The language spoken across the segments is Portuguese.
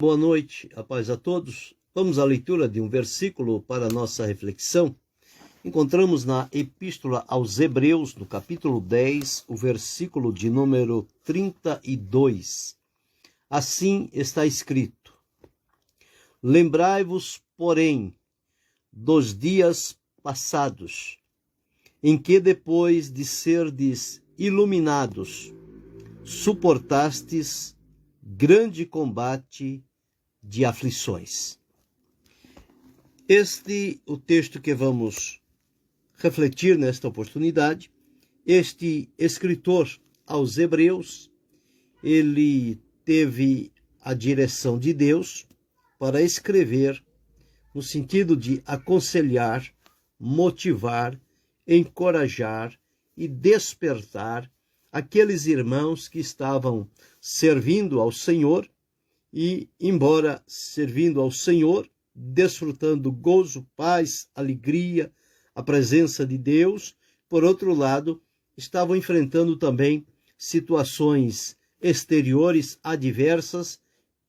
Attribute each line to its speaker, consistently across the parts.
Speaker 1: Boa noite, a paz a todos. Vamos à leitura de um versículo para a nossa reflexão. Encontramos na Epístola aos Hebreus, no capítulo 10, o versículo de número 32. Assim está escrito: Lembrai-vos, porém, dos dias passados, em que depois de serdes iluminados, suportastes grande combate de aflições. O texto que vamos refletir nesta oportunidade, este escritor aos Hebreus, ele teve a direção de Deus para escrever no sentido de aconselhar, motivar, encorajar e despertar aqueles irmãos que estavam servindo ao Senhor e, embora servindo ao Senhor, desfrutando gozo, paz, alegria, a presença de Deus, por outro lado, estavam enfrentando também situações exteriores adversas,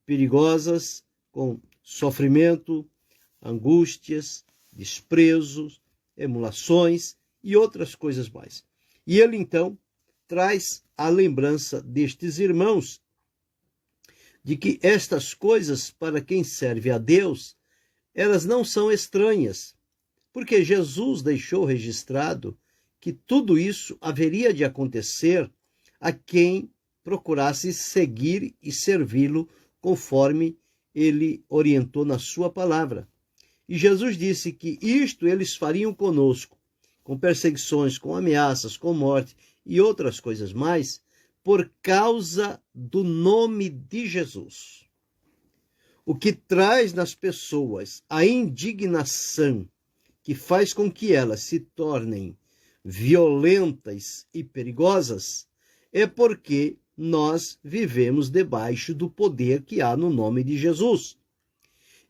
Speaker 1: perigosas, com sofrimento, angústias, desprezos, emulações e outras coisas mais. E ele, então, traz a lembrança destes irmãos de que estas coisas, para quem serve a Deus, elas não são estranhas, porque Jesus deixou registrado que tudo isso haveria de acontecer a quem procurasse seguir e servi-lo conforme ele orientou na sua palavra. E Jesus disse que isto eles fariam conosco, com perseguições, com ameaças, com morte e outras coisas mais, por causa do nome de Jesus. O que traz nas pessoas a indignação que faz com que elas se tornem violentas e perigosas é porque nós vivemos debaixo do poder que há no nome de Jesus.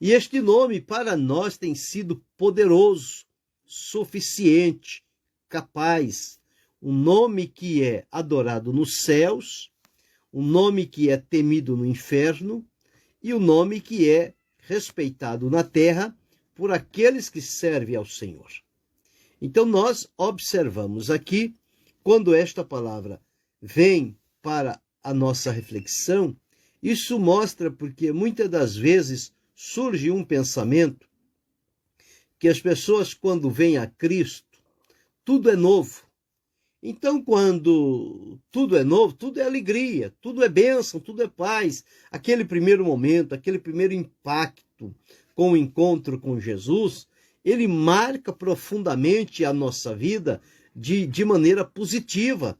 Speaker 1: E este nome para nós tem sido poderoso, suficiente, capaz, um nome que é adorado nos céus, um nome que é temido no inferno e um nome que é respeitado na terra por aqueles que servem ao Senhor. Então nós observamos aqui, quando esta palavra vem para a nossa reflexão, isso mostra porque muitas das vezes surge um pensamento que as pessoas, quando vêm a Cristo, tudo é novo. Então, quando tudo é novo, tudo é alegria, tudo é bênção, tudo é paz. Aquele primeiro momento, aquele primeiro impacto com o encontro com Jesus, ele marca profundamente a nossa vida de maneira positiva.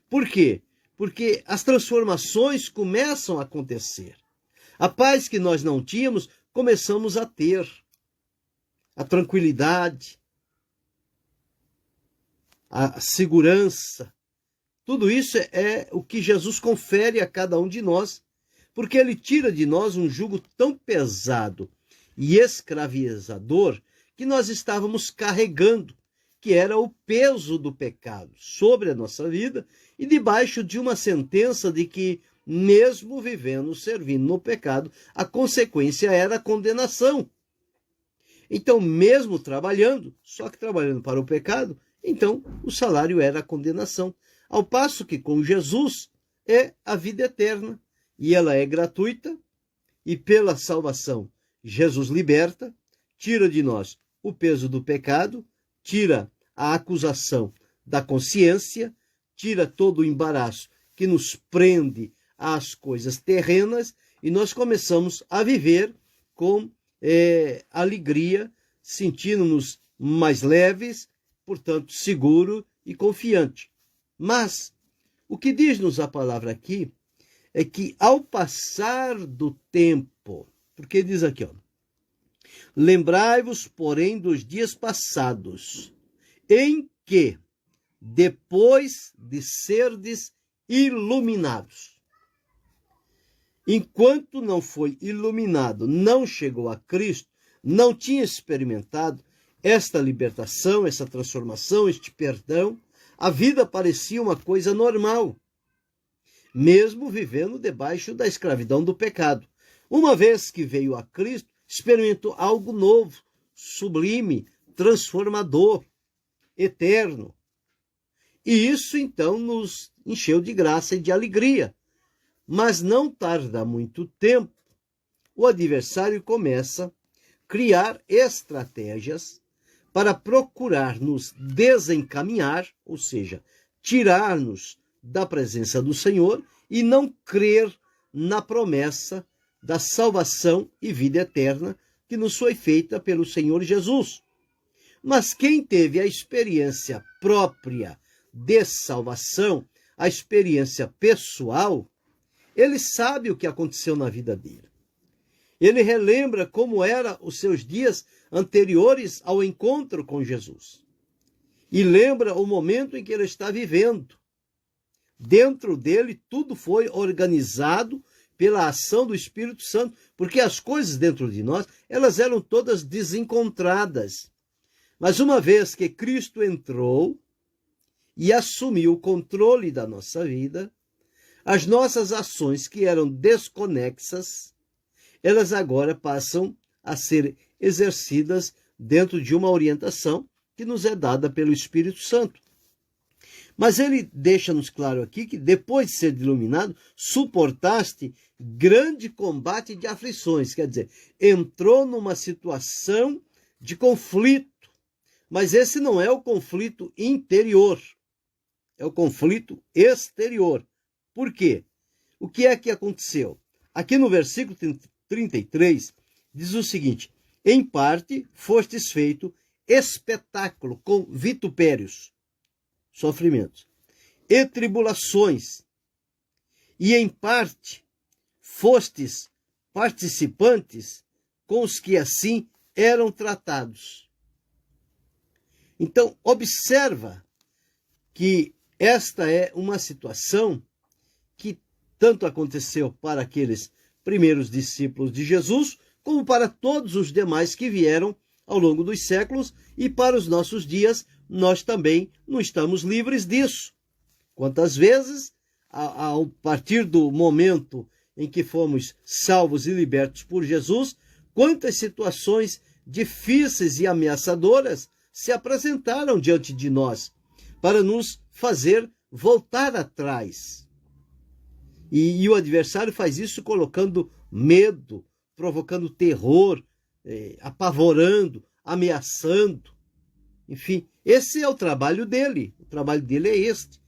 Speaker 1: Por quê? Porque as transformações começam a acontecer. A paz que nós não tínhamos, começamos a ter. A tranquilidade, a segurança, tudo isso é o que Jesus confere a cada um de nós, porque ele tira de nós um jugo tão pesado e escravizador que nós estávamos carregando, que era o peso do pecado sobre a nossa vida e debaixo de uma sentença de que, mesmo vivendo, servindo no pecado, a consequência era a condenação. Então, mesmo trabalhando, só que trabalhando para o pecado, então o salário era a condenação. Ao passo que com Jesus é a vida eterna, e ela é gratuita, e pela salvação Jesus liberta, tira de nós o peso do pecado, tira a acusação da consciência, tira todo o embaraço que nos prende às coisas terrenas, e nós começamos a viver com alegria, sentindo-nos mais leves, portanto, seguro e confiante. Mas o que diz-nos a palavra aqui é que ao passar do tempo, porque diz aqui, lembrai-vos, porém, dos dias passados, em que, depois de serdes iluminados. Enquanto não foi iluminado, não chegou a Cristo, não tinha experimentado esta libertação, essa transformação, este perdão, a vida parecia uma coisa normal, mesmo vivendo debaixo da escravidão do pecado. Uma vez que veio a Cristo, experimentou algo novo, sublime, transformador, eterno. E isso, então, nos encheu de graça e de alegria. Mas não tarda muito tempo, o adversário começa a criar estratégias para procurar nos desencaminhar, ou seja, tirar-nos da presença do Senhor e não crer na promessa da salvação e vida eterna que nos foi feita pelo Senhor Jesus. Mas quem teve a experiência própria de salvação, a experiência pessoal, ele sabe o que aconteceu na vida dele. Ele relembra como eram os seus dias anteriores ao encontro com Jesus. E lembra o momento em que ele está vivendo. Dentro dele, tudo foi organizado pela ação do Espírito Santo, porque as coisas dentro de nós, elas eram todas desencontradas. Mas uma vez que Cristo entrou e assumiu o controle da nossa vida, as nossas ações que eram desconexas, elas agora passam a ser exercidas dentro de uma orientação que nos é dada pelo Espírito Santo. Mas ele deixa-nos claro aqui que depois de ser iluminado, suportaste grande combate de aflições, quer dizer, entrou numa situação de conflito, mas esse não é o conflito interior, é o conflito exterior. Por quê? O que é que aconteceu? Aqui no versículo 33, diz o seguinte: em parte fostes feito espetáculo com vitupérios, sofrimentos e tribulações, e em parte fostes participantes com os que assim eram tratados. Então, observa que esta é uma situação que tanto aconteceu para aqueles primeiros discípulos de Jesus, como para todos os demais que vieram ao longo dos séculos, e para os nossos dias, nós também não estamos livres disso. Quantas vezes, a partir do momento em que fomos salvos e libertos por Jesus, quantas situações difíceis e ameaçadoras se apresentaram diante de nós, para nos fazer voltar atrás. E o adversário faz isso colocando medo, provocando terror, apavorando, ameaçando. Enfim, esse é o trabalho dele. O trabalho dele é este.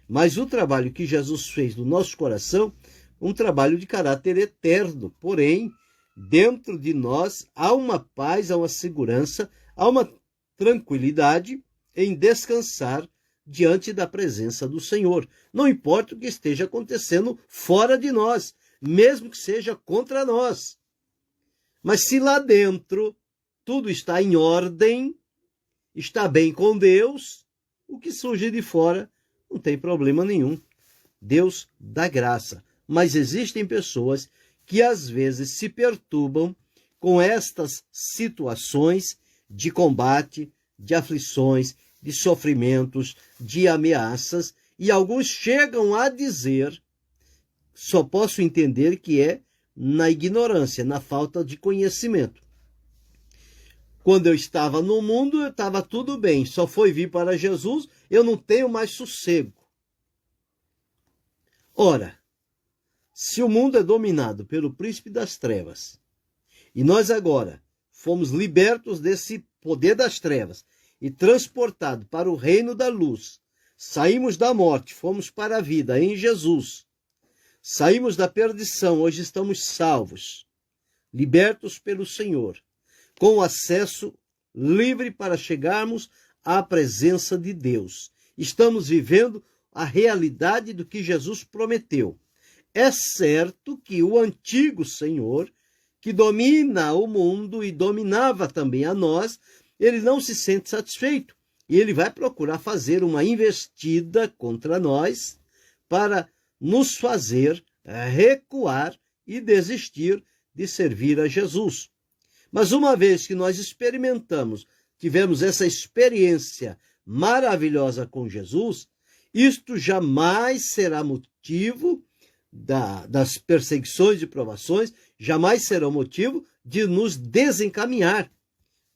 Speaker 1: Mas o trabalho que Jesus fez no nosso coração, um trabalho de caráter eterno. Porém, dentro de nós há uma paz, há uma segurança, há uma tranquilidade em descansar diante da presença do Senhor. Não importa o que esteja acontecendo fora de nós, mesmo que seja contra nós. Mas se lá dentro tudo está em ordem, está bem com Deus, o que surge de fora não tem problema nenhum. Deus dá graça. Mas existem pessoas que às vezes se perturbam com estas situações de combate, de aflições, de sofrimentos, de ameaças, e alguns chegam a dizer, só posso entender que é na ignorância, na falta de conhecimento. Quando eu estava no mundo, estava tudo bem, só foi vir para Jesus, eu não tenho mais sossego. Ora, se o mundo é dominado pelo príncipe das trevas, e nós agora fomos libertos desse poder das trevas e transportados para o reino da luz, saímos da morte, fomos para a vida em Jesus, saímos da perdição, hoje estamos salvos, libertos pelo Senhor, com acesso livre para chegarmos à presença de Deus. Estamos vivendo a realidade do que Jesus prometeu. É certo que o antigo Senhor, que domina o mundo e dominava também a nós, ele não se sente satisfeito e ele vai procurar fazer uma investida contra nós para nos fazer recuar e desistir de servir a Jesus. Mas uma vez que nós experimentamos, tivemos essa experiência maravilhosa com Jesus, isto jamais será motivo das perseguições e provações, jamais serão motivo de nos desencaminhar.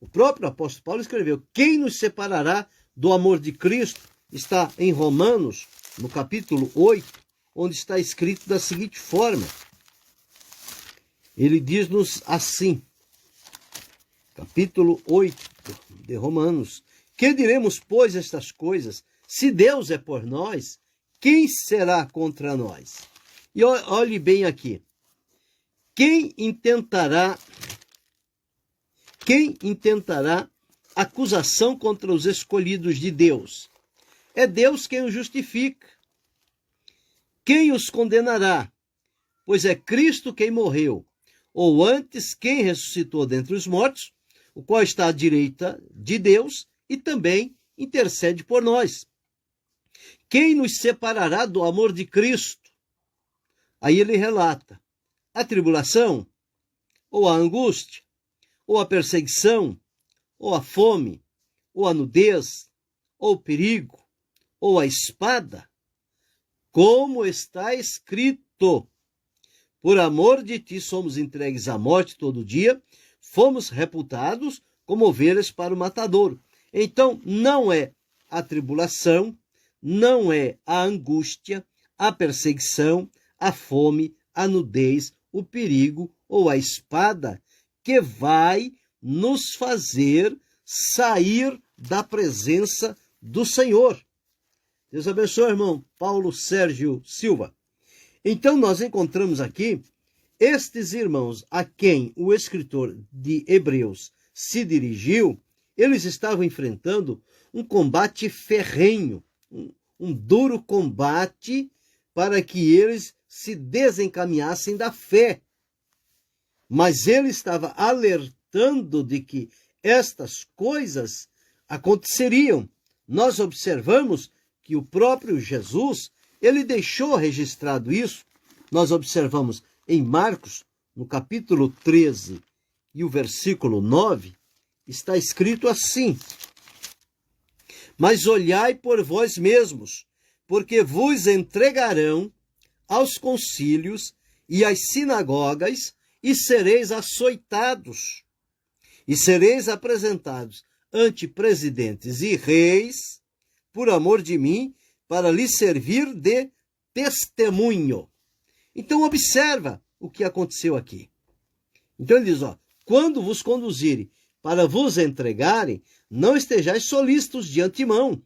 Speaker 1: O próprio apóstolo Paulo escreveu: quem nos separará do amor de Cristo? Está em Romanos, no capítulo 8, onde está escrito da seguinte forma. Ele diz-nos assim, capítulo 8 de Romanos: que diremos, pois, estas coisas? Se Deus é por nós, quem será contra nós? E olhe bem aqui. Quem intentará acusação contra os escolhidos de Deus? É Deus quem os justifica. Quem os condenará? Pois é Cristo quem morreu, ou antes quem ressuscitou dentre os mortos, o qual está à direita de Deus e também intercede por nós. Quem nos separará do amor de Cristo? Aí ele relata: a tribulação, ou a angústia, ou a perseguição, ou a fome, ou a nudez, ou o perigo, ou a espada, como está escrito: por amor de ti somos entregues à morte todo dia, fomos reputados como ovelhas para o matadouro. Então, não é a tribulação, não é a angústia, a perseguição, a fome, a nudez, o perigo ou a espada que vai nos fazer sair da presença do Senhor. Deus abençoe, irmão Paulo Sérgio Silva. Então, nós encontramos aqui estes irmãos a quem o escritor de Hebreus se dirigiu. Eles estavam enfrentando um combate ferrenho, um duro combate para que eles se desencaminhassem da fé. Mas ele estava alertando de que estas coisas aconteceriam. Nós observamos que o próprio Jesus, ele deixou registrado isso. Nós observamos em Marcos, no capítulo 13 e o versículo 9, está escrito assim: mas olhai por vós mesmos, porque vos entregarão aos concílios e às sinagogas, e sereis açoitados, e sereis apresentados ante presidentes e reis, por amor de mim, para lhes servir de testemunho. Então observa o que aconteceu aqui. Então ele diz, quando vos conduzirem para vos entregarem, não estejais solícitos de antemão,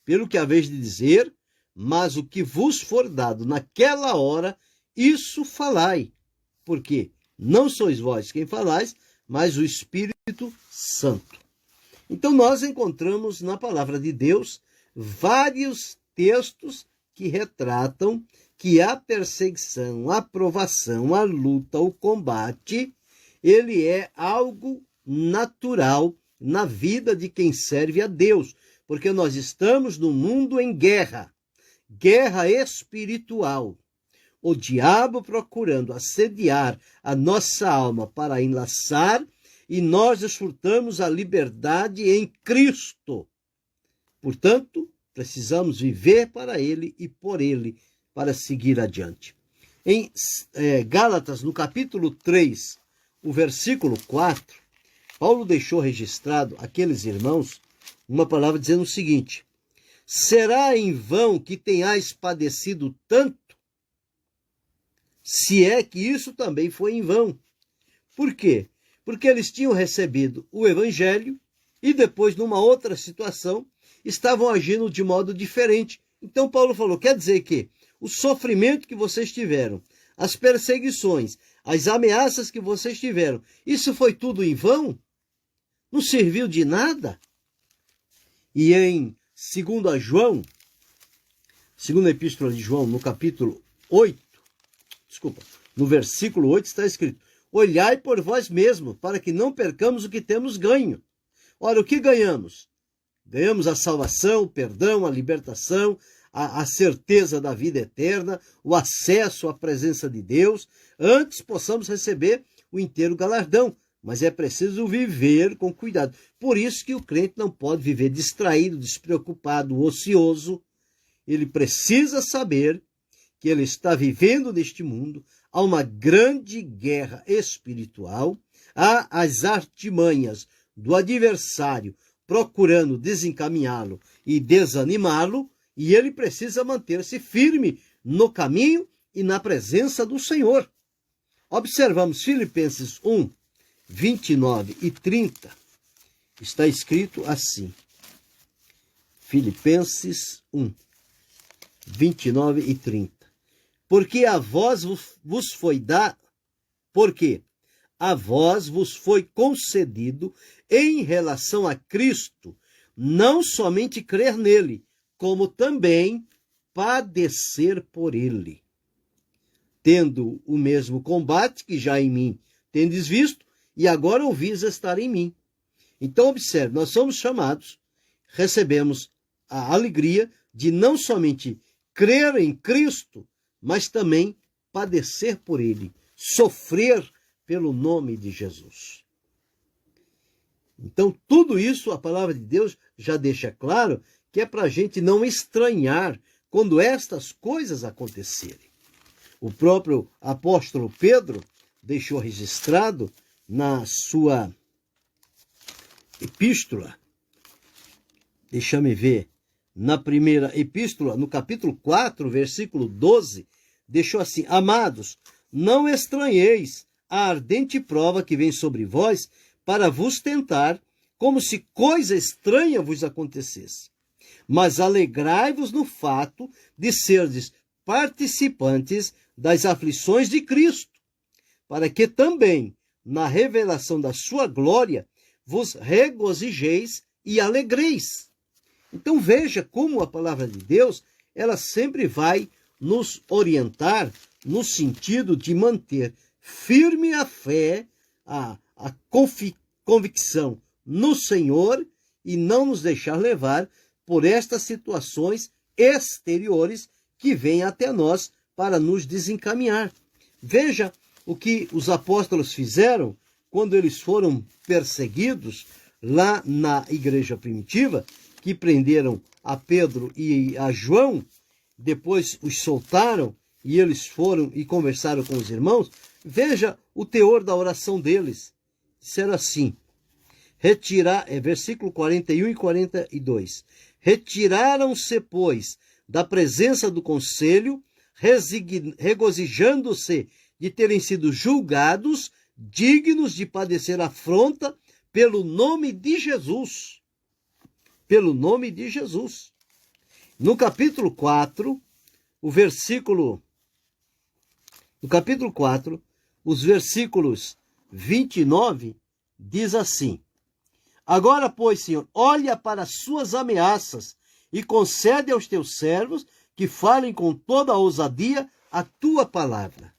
Speaker 1: pelo que haveis de dizer, mas o que vos for dado naquela hora, isso falai, porque não sois vós quem falais, mas o Espírito Santo. Então nós encontramos na palavra de Deus vários textos que retratam que a perseguição, a provação, a luta, o combate, ele é algo natural na vida de quem serve a Deus, porque nós estamos num mundo em guerra, guerra espiritual. O diabo procurando assediar a nossa alma para enlaçar, e nós desfrutamos a liberdade em Cristo. Portanto, precisamos viver para Ele e por Ele, para seguir adiante. Em Gálatas, no capítulo 3, o versículo 4, Paulo deixou registrado aqueles irmãos uma palavra dizendo o seguinte: será em vão que tenhais padecido tanto? Se é que isso também foi em vão. Por quê? Porque eles tinham recebido o evangelho e depois, numa outra situação, estavam agindo de modo diferente. Então Paulo falou, quer dizer que o sofrimento que vocês tiveram, as perseguições, as ameaças que vocês tiveram, isso foi tudo em vão? Não serviu de nada? E em 2 João, segunda epístola de João, no capítulo 8, no versículo 8 está escrito: olhai por vós mesmos, para que não percamos o que temos ganho. Ora, o que ganhamos? Ganhamos a salvação, o perdão, a libertação, a certeza da vida eterna, o acesso à presença de Deus. Antes possamos receber o inteiro galardão, mas é preciso viver com cuidado. Por isso que o crente não pode viver distraído, despreocupado, ocioso. Ele precisa saber que ele está vivendo neste mundo há uma grande guerra espiritual, há as artimanhas do adversário procurando desencaminhá-lo e desanimá-lo, e ele precisa manter-se firme no caminho e na presença do Senhor. Observamos Filipenses 1, 29 e 30. Está escrito assim. Filipenses 1, 29 e 30. Porque a vós vos foi dado, porque a vós vos foi concedido em relação a Cristo, não somente crer nele, como também padecer por ele, tendo o mesmo combate que já em mim tendes visto, e agora ouvis estar em mim. Então, observe, nós somos chamados, recebemos a alegria de não somente crer em Cristo, mas também padecer por ele, sofrer pelo nome de Jesus. Então, tudo isso, a palavra de Deus já deixa claro que é para a gente não estranhar quando estas coisas acontecerem. O próprio apóstolo Pedro deixou registrado na sua epístola, deixa-me ver, na primeira epístola, no capítulo 4, versículo 12, deixou assim: amados, não estranheis a ardente prova que vem sobre vós para vos tentar, como se coisa estranha vos acontecesse. Mas alegrai-vos no fato de serdes participantes das aflições de Cristo, para que também, na revelação da sua glória, vos regozijeis e alegreis. Então veja como a palavra de Deus, ela sempre vai nos orientar no sentido de manter firme a fé, a convicção no Senhor e não nos deixar levar por estas situações exteriores que vêm até nós para nos desencaminhar. Veja o que os apóstolos fizeram quando eles foram perseguidos lá na igreja primitiva, que prenderam a Pedro e a João, depois os soltaram e eles foram e conversaram com os irmãos. Veja o teor da oração deles. Disseram assim, versículo 41 e 42. Retiraram-se, pois, da presença do conselho, regozijando-se de terem sido julgados, dignos de padecer afronta pelo nome de Jesus. Pelo nome de Jesus. No capítulo 4, os versículos 29, diz assim: agora, pois, Senhor, olha para as suas ameaças e concede aos teus servos que falem com toda a ousadia a tua palavra.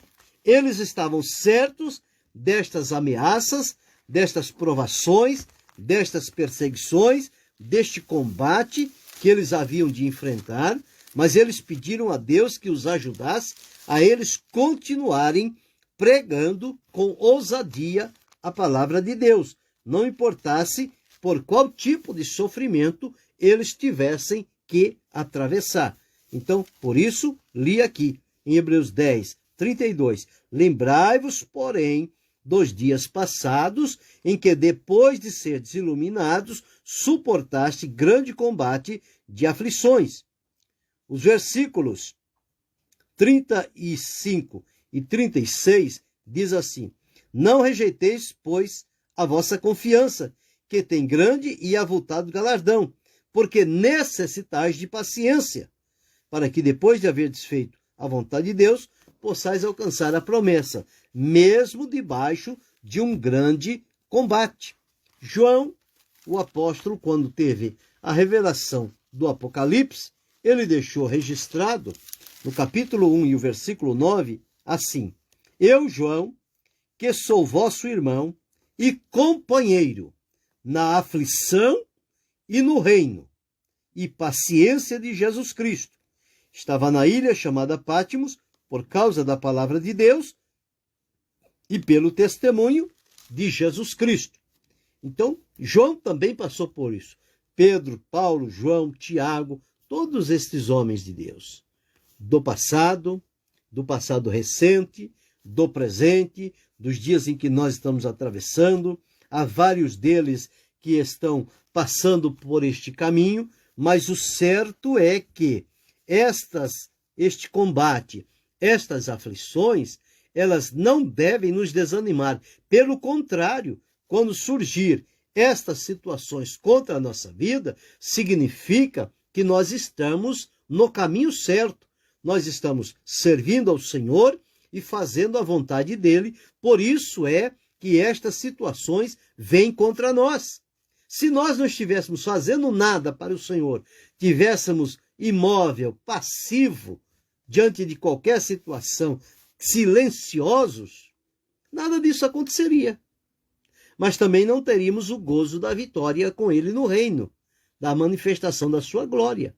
Speaker 1: Eles estavam certos destas ameaças, destas provações, destas perseguições, deste combate que eles haviam de enfrentar, mas eles pediram a Deus que os ajudasse a eles continuarem pregando com ousadia a palavra de Deus, não importasse por qual tipo de sofrimento eles tivessem que atravessar. Então, por isso, li aqui em Hebreus 10, 32, lembrai-vos, porém, dos dias passados, em que, depois de serdes iluminados, suportaste grande combate de aflições. Os versículos 35 e 36 diz assim: não rejeiteis, pois, a vossa confiança, que tem grande e avultado galardão, porque necessitais de paciência, para que, depois de haverdes feito a vontade de Deus, possais alcançar a promessa, mesmo debaixo de um grande combate. João, o apóstolo, quando teve a revelação do Apocalipse, ele deixou registrado no capítulo 1 e o versículo 9, assim: eu, João, que sou vosso irmão e companheiro na aflição e no reino e paciência de Jesus Cristo, estava na ilha chamada Pátimos por causa da palavra de Deus e pelo testemunho de Jesus Cristo. Então, João também passou por isso. Pedro, Paulo, João, Tiago, todos estes homens de Deus, do passado recente, do presente, dos dias em que nós estamos atravessando. Há vários deles que estão passando por este caminho, mas o certo é que este combate, estas aflições, elas não devem nos desanimar. Pelo contrário, quando surgir estas situações contra a nossa vida, significa que nós estamos no caminho certo. Nós estamos servindo ao Senhor e fazendo a vontade dele. Por isso é que estas situações vêm contra nós. Se nós não estivéssemos fazendo nada para o Senhor, tivéssemos imóvel, passivo, diante de qualquer situação, silenciosos, nada disso aconteceria. Mas também não teríamos o gozo da vitória com ele no reino, da manifestação da sua glória.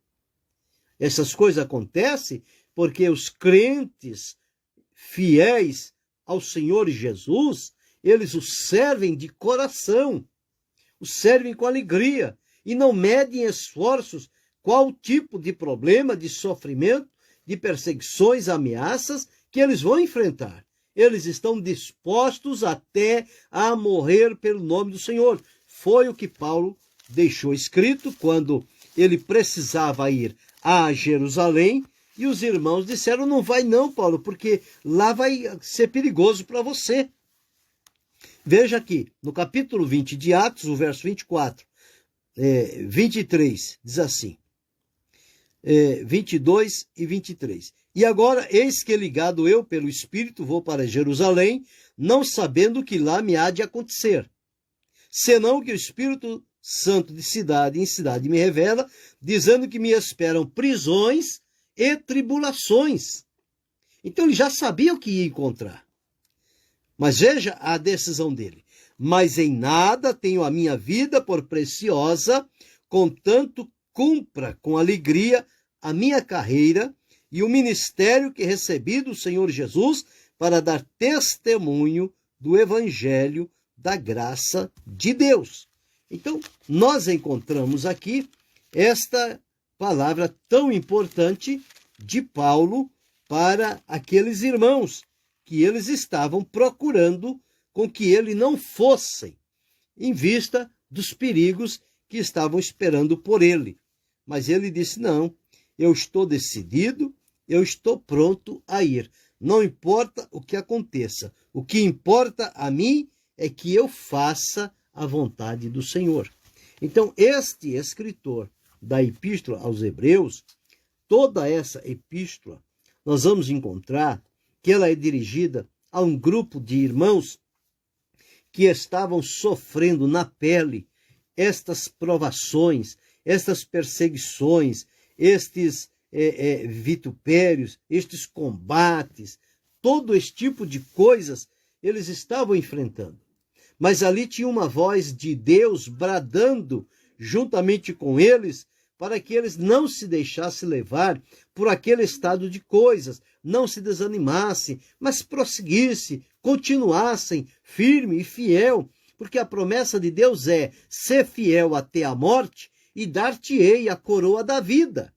Speaker 1: Essas coisas acontecem porque os crentes fiéis ao Senhor Jesus, eles o servem de coração, o servem com alegria e não medem esforços qual tipo de problema, de sofrimento, de perseguições, ameaças que eles vão enfrentar. Eles estão dispostos até a morrer pelo nome do Senhor. Foi o que Paulo deixou escrito quando ele precisava ir a Jerusalém e os irmãos disseram: não vai não, Paulo, porque lá vai ser perigoso para você. Veja aqui, no capítulo 20 de Atos, o verso 23, diz assim, 22 e 23. E agora, eis que ligado eu pelo Espírito vou para Jerusalém, não sabendo o que lá me há de acontecer, senão que o Espírito Santo de cidade em cidade me revela, dizendo que me esperam prisões e tribulações. Então ele já sabia o que ia encontrar. Mas veja a decisão dele. Mas em nada tenho a minha vida por preciosa, contanto cumpra com alegria a minha carreira e o ministério que recebi do Senhor Jesus para dar testemunho do evangelho da graça de Deus. Então, nós encontramos aqui esta palavra tão importante de Paulo para aqueles irmãos que eles estavam procurando com que ele não fossem, em vista dos perigos que estavam esperando por ele. Mas ele disse: não, eu estou decidido, eu estou pronto a ir. Não importa o que aconteça. O que importa a mim é que eu faça a vontade do Senhor. Então, este escritor da Epístola aos Hebreus, toda essa epístola, nós vamos encontrar que ela é dirigida a um grupo de irmãos que estavam sofrendo na pele estas provações, estas perseguições, estes vitupérios, estes combates, todo esse tipo de coisas eles estavam enfrentando. Mas ali tinha uma voz de Deus bradando juntamente com eles para que eles não se deixassem levar por aquele estado de coisas, não se desanimassem, mas prosseguissem, continuassem firme e fiel, porque a promessa de Deus é: ser fiel até a morte e dar-te-ei a coroa da vida.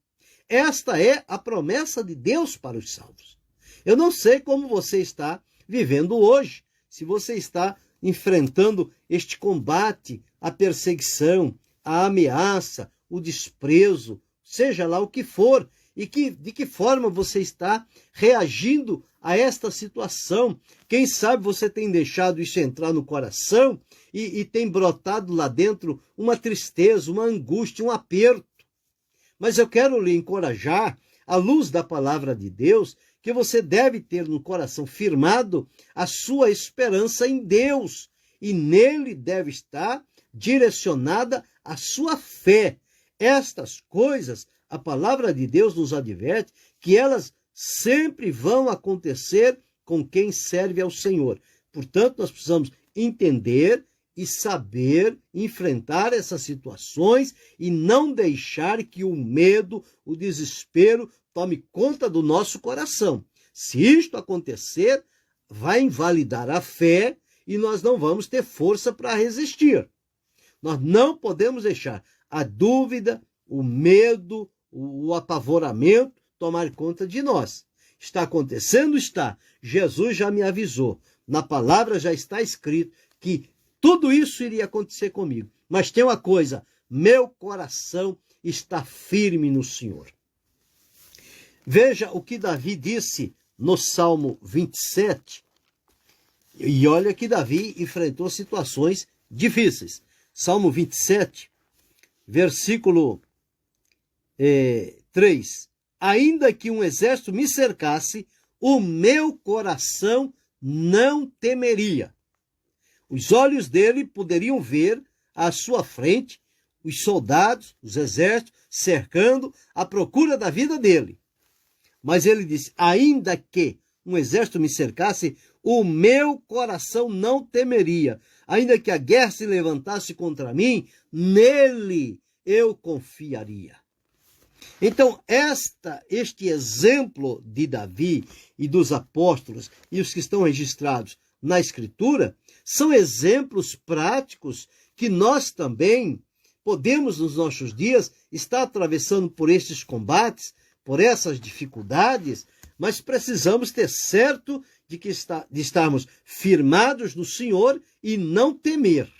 Speaker 1: Esta é a promessa de Deus para os salvos. Eu não sei como você está vivendo hoje, se você está enfrentando este combate, a perseguição, a ameaça, o desprezo, seja lá o que for, e de que forma você está reagindo a esta situação. Quem sabe você tem deixado isso entrar no coração e tem brotado lá dentro uma tristeza, uma angústia, um aperto. Mas eu quero lhe encorajar, à luz da palavra de Deus, que você deve ter no coração firmado a sua esperança em Deus, e nele deve estar direcionada a sua fé. Estas coisas, a palavra de Deus nos adverte que elas sempre vão acontecer com quem serve ao Senhor. Portanto, nós precisamos entender e saber enfrentar essas situações e não deixar que o medo, o desespero tome conta do nosso coração. Se isto acontecer, vai invalidar a fé e nós não vamos ter força para resistir. Nós não podemos deixar a dúvida, o medo, o apavoramento tomar conta de nós. Está acontecendo? Está. Jesus já me avisou. Na palavra já está escrito que tudo isso iria acontecer comigo. Mas tem uma coisa, meu coração está firme no Senhor. Veja o que Davi disse no Salmo 27. E olha que Davi enfrentou situações difíceis. Salmo 27, versículo 3. Ainda que um exército me cercasse, o meu coração não temeria. Os olhos dele poderiam ver à sua frente os soldados, os exércitos, cercando à procura da vida dele. Mas ele disse, ainda que um exército me cercasse, o meu coração não temeria. Ainda que a guerra se levantasse contra mim, nele eu confiaria. Então, este exemplo de Davi e dos apóstolos e os que estão registrados na Escritura são exemplos práticos que nós também podemos, nos nossos dias, estar atravessando por estes combates, por essas dificuldades, mas precisamos ter certo de estarmos firmados no Senhor e não temer,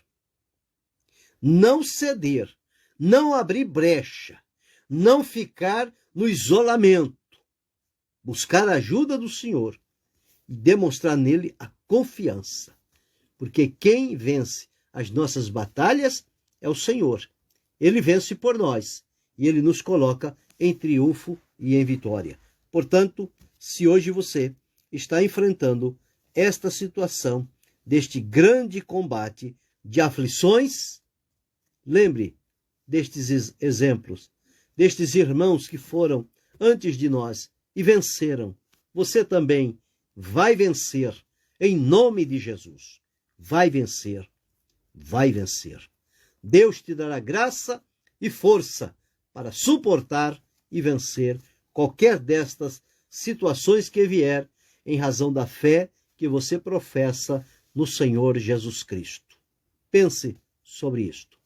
Speaker 1: não ceder, não abrir brecha, não ficar no isolamento, buscar a ajuda do Senhor e demonstrar nele a confiança, porque quem vence as nossas batalhas é o Senhor. Ele vence por nós e ele nos coloca em triunfo e em vitória. Portanto, se hoje você está enfrentando esta situação deste grande combate de aflições, lembre destes exemplos, destes irmãos que foram antes de nós e venceram. Você também vai vencer em nome de Jesus. Vai vencer, vai vencer. Deus te dará graça e força para suportar e vencer qualquer destas situações que vier em razão da fé que você professa no Senhor Jesus Cristo. Pense sobre isto.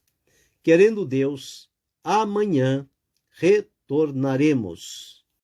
Speaker 1: Querendo Deus, amanhã retornaremos.